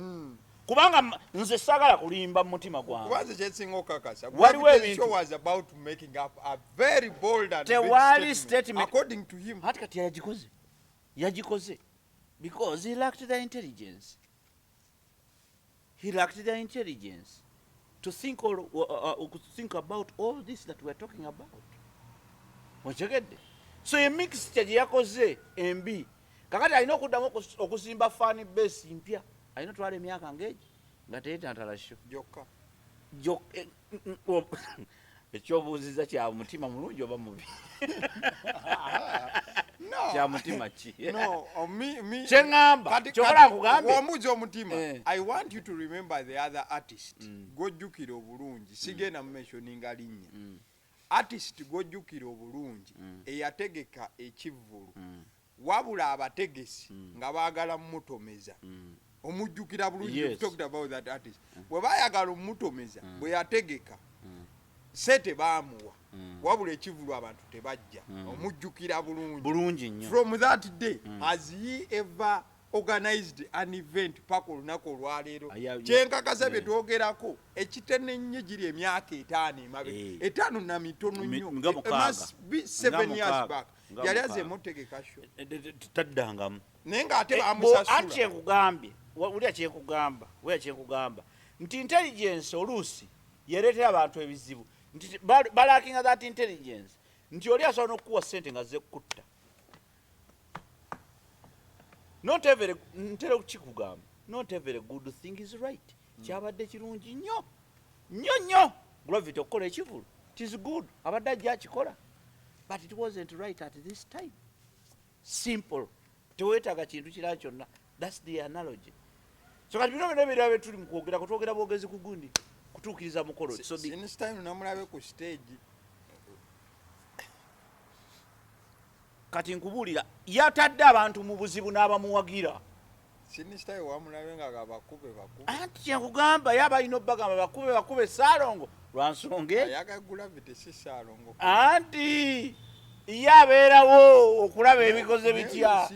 Kubanga nze sagala kulimba mu mutima gwange. Kubanze kyesinga okakasa. Waliwo ebintu was about making up a very bold and big statement. According to him. Hati kati yagikoze. Because he lacked the intelligence. He lacked the intelligence to think about all this that we're talking about. Wachegedde. So a mixture yakoze MB. Kakati alina okuddamu okuzimba fan base mpya. Alina twala emyaka ngeegi nga teetantala sho. Jokka. Ekyobuuziza kya mutima mulungi oba mubi? No. Kya mutima ki? No, me. Kyengamba. Kyokola nkugambye. Wamuja omutima. I want you to remember the other artist. Gojjukira obulungi. Sigenda mu mentioninga linnya. Artist gojjukira obulungi eyategeka ekivvulu. Wabula abategesi nga baagala mmutomeza. Omujjukira bulungi. We talked about that artist. Bwe baayagala ommutomeza bwe yategeka sete baamuwa. Wabula ekivulu abantu tebajja. Omujjukira bulungi nnyo. From that day, has he ever organized an event paka olunaku olwaleero? Kyenkakasa bye twogerako ekitenenye giri emyaka 5 emabe. 5 na mitono nnyo. It must be 7 years back. Yali azzeemu otegeka sho. Taddangamu. Naye ng'ate baamusasula. Ati kyekugambye, wulya kyekugamba nti intelligence oluusi yereetera abantu ebizibu. Nti balakinga that intelligence. Nti oli asobola n'okukuwa ssente nga zekkutta. Not every good thing is right. Kyabadde kirungi nnyo. Gravity okukola ekivulu. It is good. Abadde ajja akikola. But it wasn't right at this time. Simple. Teweetaaga kintu kirala kyonna. That's the analogy. So kati bino bye tuli mu kwogera kutwogera bwogezi ku gundi kutuukiriza mukolo. So this time namulabe ku stage. Kati nkubuulira yatadde abantu mu buzibu n'abamuwagira. Sinisitayo wamulabe nga bakube. Anti kyekugamba yaba alina obbagamba bakube Saalongo lwa nsonga eyo. Ayagagula vite si Saalongo. Anti ye abeerawo okulaba ebikoze bitya.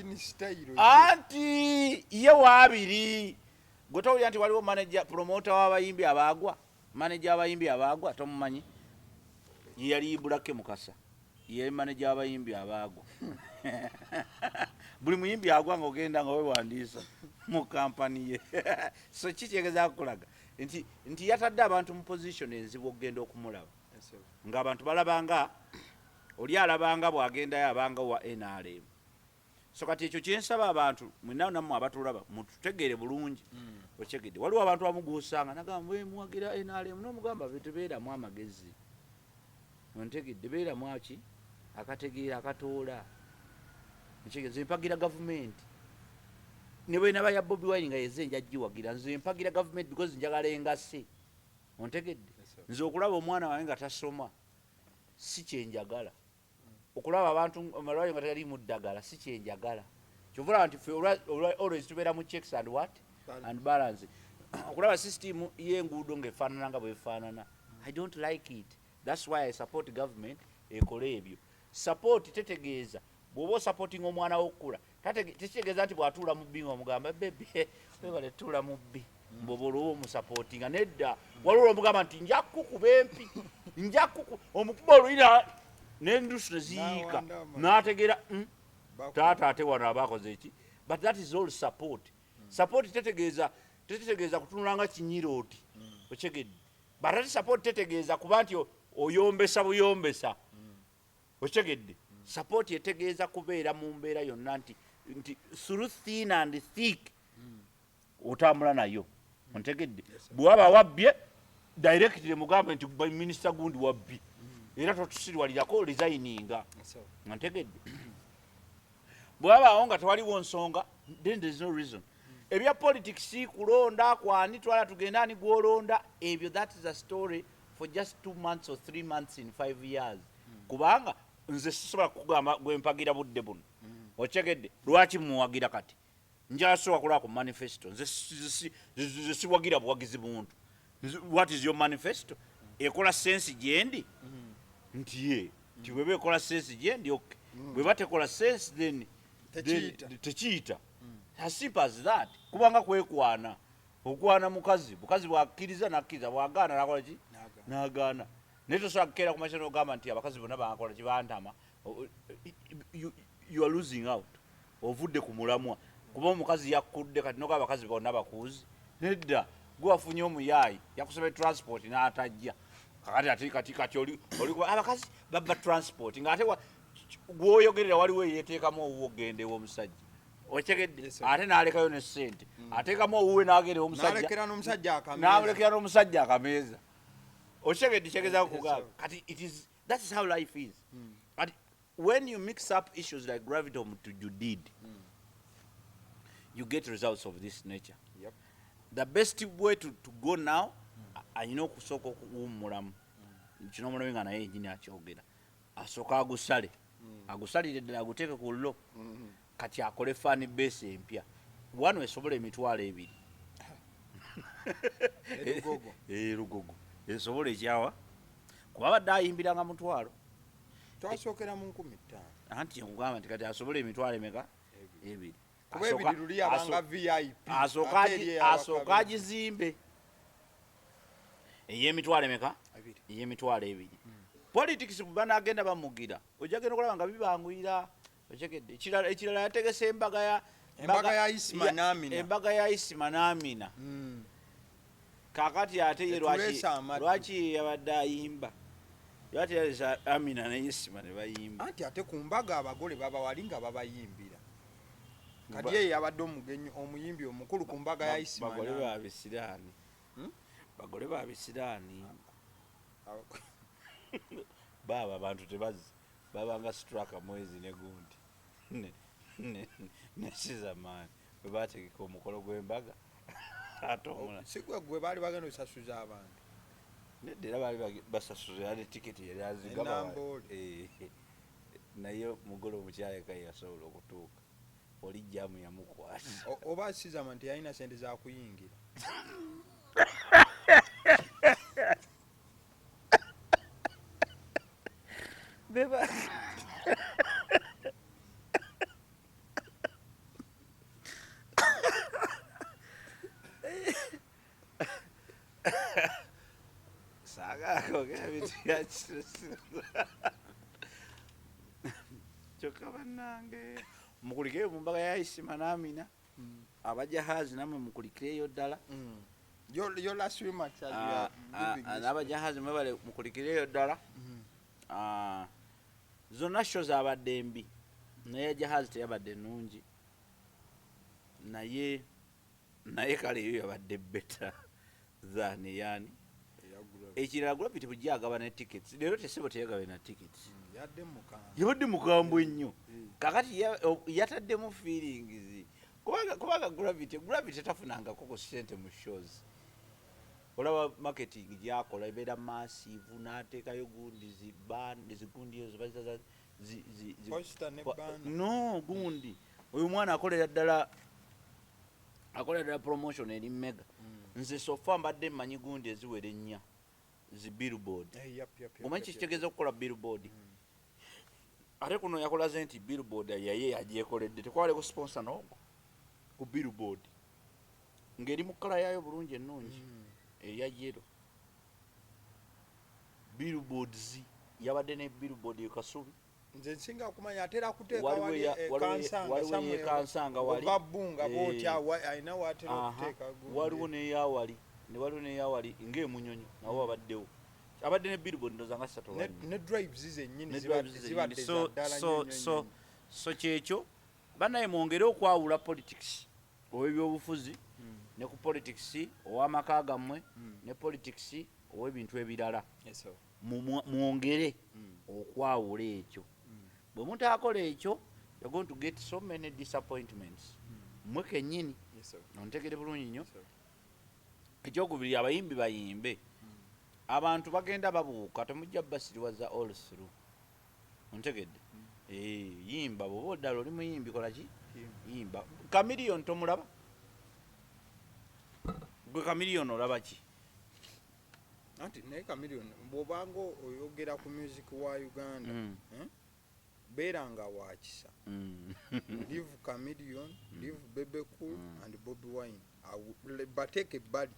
Anti ye waabiri. Gwe towulira nti waliwo manager promoter w'abayimbi abaagwa. Manager w'abayimbi abaagwa tomumanyi? Ye yali Bulake Mukasa. Ye manager w'abayimbi abaagwa. Buli muyimbi agwa nga ogenda nga weewandiisa mu kampani ye. So kitegeeza kukulaga nti yatadde abantu mu position enzibu okugenda okumulaba. Ng'abantu balabanga oli alabanga bw'agendayo abanga wa NRM. So kati ekyo kyensaba abantu mwenna nammwe abatulaba mututegeere bulungi. Okyegedde waliwo abantu amuguusanga nagamba muwagira NRM n'omugamba tebeeramu amagezi. Ontegedde beeramu aki akategeera akatoola. Nze mpagira government. Ne bwe naba ya Bobi Wine nga yeze njaggiwagira nze mpagira government because njagala engase. Ontegedde. Nze okulaba omwana wange nga tasoma si kyenjagala. Okulaba abantu amalwayo nga tali mu ddagala si kyenjagala. Kyovula nti always tubeera mu checks and what? And balance. Okulaba system y'enguudo ng'efaanana nga bwefaanana. I don't like it. That's why I support government ekole ebyo. Support tetegeeza bw'oba supporting omwana w'okukula tekitegeeza nti bw'atuula mu bbi ng'omugamba bebe webale tuula mu bbi mbwoba olwoba omusupportinga nedda waliwo omugamba nti nja kukuba empi omukuba oluyina n'endusu ne ziyiika n'ategeera taata ate wano abaakoze eki. But that is all support. Support tetegeeza kutunulanga kinyirooti okyegedde. But ate support tetegeeza kuba nti oyombesa buyombesa okyegedde. Support yetegeeza kubeera mu mbeera yonna nti through thin and thick otambula nayo. Ontegedde bw'aba wabbye directly mugambe nti minisita gundi wabbi era totusirwalirako resigninga. Ontegedde bw'abaawo nga tewaliwo nsonga then there is no reason. Ebya politics kulonda kwani twala tugenda ani gwolonda ebyo that is a story for just 2 months or 3 months in 5 years. Kubanga nze sisobola kugamba gwe mpagira budde buno. Okyegedde lwaki muwagira kati njasobola kulaba ku manifesto nze siwagira buwagizi buntu. What is your manifesto? Ekola sense gyendi nti ye nti weba ekola sense gyendi okay. bwe batekola sense then tekiyita as simple as that kubanga kwekwana okwana mukazi bw'akkiriza n'akkiriza bw'agaana nakola ki n'agaana naye tosobola kukeera ku masomero ogamba nti abakazi bonna bakola ki bantama you are losing out ovudde ku mulamwa kuba omukazi yakkudde kati noga abakazi bonna bakuuzi nedda gwe wafunye omuyaayi yakusaba transport n'atajja kati oli abakazi babba transport ng'ate gwoyogerera waliwo yeteekamu owuwe ogenda ew'omusajja okyegedde ate n'alekayo ne ssente ateekamu owuwe n'agenda n'amulekera n'omusajja akameeza okyegedde kyegeza kugamba kati that is how life is. But when you mix up issues like gravity you did you get results of this nature. The best way to go now ayina okusooka okuwummulamu kino omulabe nga naye enjini akyogera asooka agusalire ddala aguteeke ku llo kati akole fan base empya wano esobola emitwalo 2 lugogo esobola ekyawa kuba badde ayimbiranga mutwalo twasookera mu 15 anti nkugamba nti kati asobola emitwalo emeka 2 kuba ebiri luli abanga VIP asooka agizimbe ey'emitwalo emeka ey'emitwalo 2 politics bwe banagenda bamugira ojja genda okulaba nga bibanguyira okyegedde ekirala yategese embaga ya Isima n'Amina kakati ate ye lwaki yabadde ayimba lwaki yalesa Amina ne Isima ne bayimba anti ate ku mbaga abagole babawali nga babayimbira kati ye yabadde omugenyi omuyimbi omukulu ku mbaga ya Isima bagole babisiraani baba abantu tebazzi babanga straka mwezi ne gundi nesiza maani bwe bategeka omukolo gw'embaga ate omula sigwe gwe baali bagenda osasuza abantu nedda era baali basasuza ate tiketi yali azigaba naye mugole omukyala eka yasobola okutuuka oli jamu yamukwata oba sizama nti yalina sente za kuyingira beba sagako kyokka bannange mukulikireyo mu mbaga ya Isima n'Amina abajahazi namwe mukulikireyo ddala n'abajahazi mwebale mukulikireyo ddala zonna sho zabadde mbi naye jahazi teyabadde nnungi naye kale eyo yabadde beta zaani yani ekirala gravity bwe gyagaba ne tickets leero tesebo teyagabe na tickets yabadde mukambwe ennyo kakati yataddemu feelings kubanga gravity tafunangako ku sente mu shows olaba marketing gyakola ebeera massive n'ateekayo gundi zigundi ezo no gundi oyo mwana akolera ddala promotion eri mega nze sofa mbadde mmanyi gundi eziwera 4 zi billboard omanyi kitegeeza okukola billboard ate kuno yakolaze nti billboard yaye yagyekoledde tekwaleko sponsor n'ogwo ku billboard ng'eri mu kkala yaayo bulungi ennungi eya yero billboards yabadde ne billboard ekasubi nze nsinga okumanya atera kuteeka wali ekansanga wali babunga botya ayina watera okuteeka waliwo neyawali ng'emunyonyi nawo abaddewo abadde ne billboard ndoza nga 3 ne drives zennyini zibadde so kyekyo bannaye mwongere okwawula politics ow'ebyobufuzi ne ku politics ow'amaka gammwe ne politics ow'ebintu ebirala mwongere okwawula ekyo bwe mutaakola ekyo you're going to get so many disappointments mmwe kennyini nontegere bulungi nnyo ekyokubiri abayimbi bayimbe abantu bagenda babuuka temujja basiriwaza all through ontegedde yimba bwoba oddala oli muyimbi kola ki yimba kamiliyoni tomulaba gwe kamiliyoni olaba ki anti naye kamiliyoni bw'obanga oyogera ku music wa Uganda beeranga wakisa. Leave Chameleon, leave Bebe Cool and Bobby Wine. Bateeke ebbali.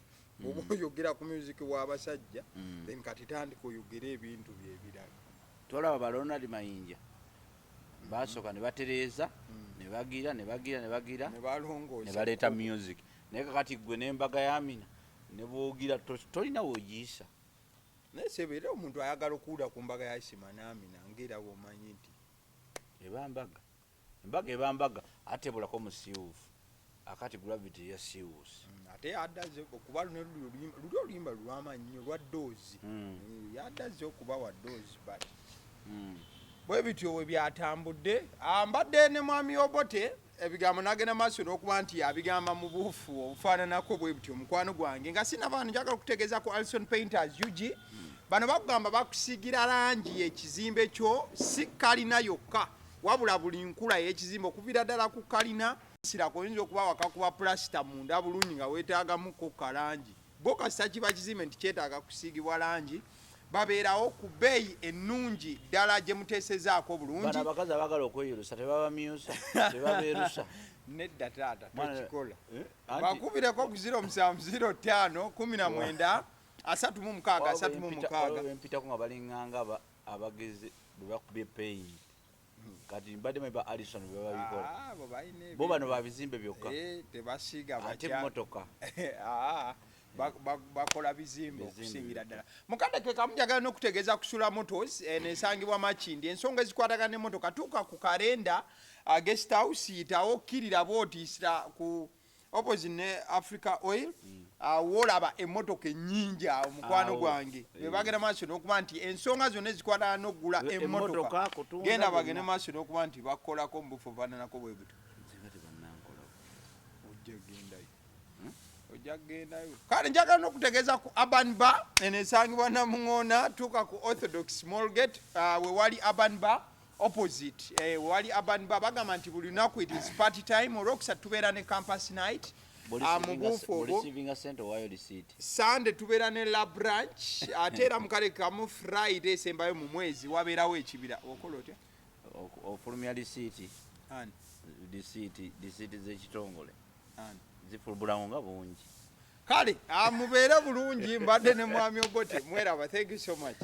Oba oyogera ku music w'abasajja then kati tandika oyogera ebintu byebirala. Tolaba ba Ronald Mayinja basooka ne batereeza ne bagira ne baleeta music naye kakati gwe n'embaga y'Amina ne boogira tolina woogiyisa. Naye sebeera omuntu ayagala okuwulira ku mbaga ya Isima n'Amina ng'era bw'omanyi nti embaga eba mbaga ate ebulako musiiwuufu akati gravity ya serious. Ate yaddaze okuba luli oluyimba lw'amanyi olwa Doozi yaddaze okuba wa Doozi but bwe bityo we byatambudde. Mbadde ne mwami Obote ebigambo nagenda maaso n'okuba nti abigamba mu buufu obufaananako bwe bityo mukwano gwange nga sinavaano njagala kutegeeza ku Alison Painters UG. Bano bakugamba bakusiigira langi ekizimbe kyo si kalina yokka wabula buli nkula y'ekizimbe okuviira ddala ku kalina sirako oyinza okuba wakakuba pulasita munda bulungi nga weetaagamuko kalangi bo kasita kiba kizimbe nti kyetaaga kusiigibwa langi. Babeerawo ku bbeeyi ennungi ddala gye muteesezaako bulungi. Bano abakazi abagala okweyirusa tebabamyusa tebabeerusa nedda taata tokikola. Bakubireko ku 0705 19 36. Empitako nga balinganga abagezi bwe bakubye peyi kati mbadde meba Alison bwe babikola bo bano babizimbe byokka tebasiiga ate mmotoka bakola bizimbe okusingira ddala. Mukadde kamu njagala n'okutegeeza kusula motors nesangibwa Makindi ensonga ezikwatagana n'emmotoka tuuka ku kalenda guest house yitawo okkirira bw'otiisira ku opposite ne Africa Oil wolaba emmotoka ennyingi awo mukwano gwange be bagenda maaso n'okuba nti ensonga zonna ezikwatagana n'okugula emmotoka genda bagende maaso n'okuba nti bakolako mu bufo bufaananako bwe buto. Kale njagala n'okutegeeza ku Urban Bar enesangibwa Namuŋŋoona tuuka ku Orthodox Small Gate we wali Urban Bar opposite we wali Urban Bar bagamba nti buli lunaku it is party time. Olwokusatu tubeera ne campus night mu buufu obwo. Sunday tubeera ne la branch ate era mu kale kamu Friday esembayo mu mwezi wabeerawo ekibira. Okola otya ofulumya lisiiti z'ekitongole zifulubulamu nga bungi. Kale mubeere bulungi. Mbadde ne mwami Obote mweraba. Thank you so much.